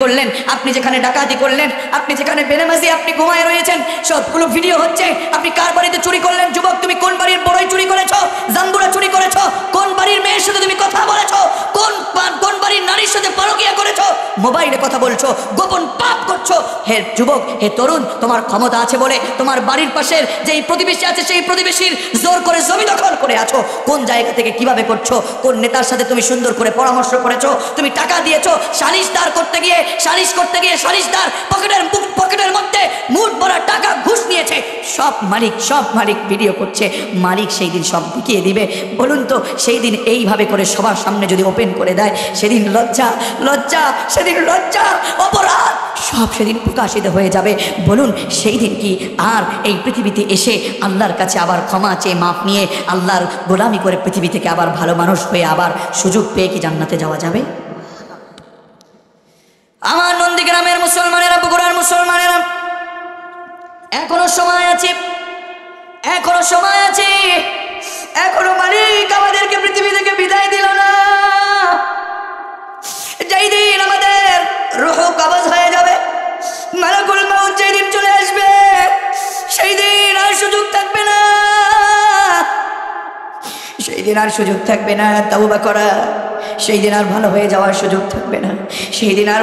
করলেন, আপনি যেখানে ডাকাতি করলেন, আপনি যেখানে বেনামাজি আপনি ঘুমায় রয়েছেন, সবগুলো ভিডিও হচ্ছে। আপনি কার বাড়িতে চুরি করলেন? যুবক, তুমি কোন বাড়ির বড়ই চুরি করেছো? জাম্বুরা চুরি করেছো? কোন বাড়ির মেয়ের সাথে তুমি কথা বলেছো? কোন বাড়ির নারীর সাথে পরকীয়া করেছো? মোবাইলে কথা বলছো, গোপন পাপ করছো। হে যুবক, হে তরুণ, তোমার ক্ষমতা আছে বলে তোমার বাড়ির পাশের যেই প্রতিবেশী আছে সেই প্রতিবেশীর জোর করে জমি দখল করে আছো। কোন জায়গা থেকে কিভাবে করছো? কোন নেতার সাথে তুমি সুন্দর করে পরামর্শ করেছো? তুমি টাকা দিয়েছো সালিশদার করতে গিয়ে, সালিশদার পকেটের মধ্যে মুঠ ভরা টাকা ঘুষ নিয়েছে। সব মালিক ভিডিও করছে। মালিক সেই দিন সব দেখিয়ে দিবে। বলুন তো, সেই দিন এইভাবে করে সবার সামনে যদি ওপেন করে দেয়, সেদিন সেদিন লজ্জা অপরাধ সব সেদিন প্রকাশিত হয়ে যাবে। বলুন, সেই দিন কি আর এই পৃথিবীতে এসে আল্লাহর কাছে আবার ক্ষমা চেয়ে মাপ নিয়ে আল্লাহর গোলামি করে পৃথিবী থেকে আবার ভালো মানুষ হয়ে আবার সুযোগ পেয়ে কি জান্নাতে যাওয়া যাবে? আমার নন্দীগ্রামের মুসলমানেরা, বগুড়ার মুসলমানেরা, এখনো সময় আছে, এখনো মালিক আমাদেরকে পৃথিবী থেকে বিদায় দিল না। যেই দিন আমাদের রূহ কবজ হয়ে যাবে, মালাকুল মউত যেই দিন চলে আসবে, সেই দিন আর সুযোগ থাকবে না, তওবা করা, সেই দিন আর ভালো হয়ে যাওয়ার সুযোগ থাকবে না, সেই দিন আর